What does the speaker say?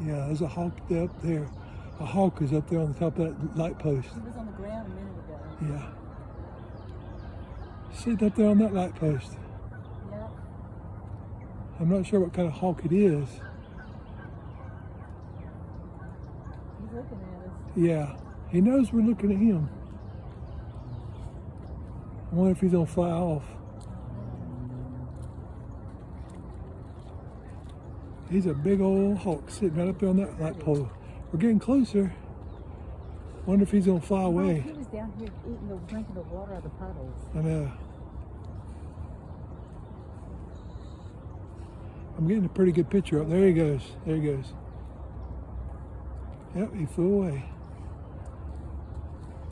Yeah, there's a hawk up there. A hawk is up there on the top of that light post. He was on the ground a minute ago. Yeah. Sitting up there on that light post. Yep. I'm not sure what kind of hawk it is. He's looking at us. Yeah, he knows we're looking at him. I wonder if he's gonna fly off. He's a big old hawk sitting right up there on that light pole. We're getting closer. Wonder if he's gonna fly away. He was down here drinking the water out of the puddles. I know. I'm getting a pretty good picture up. There he goes. There he goes. Yep, he flew away.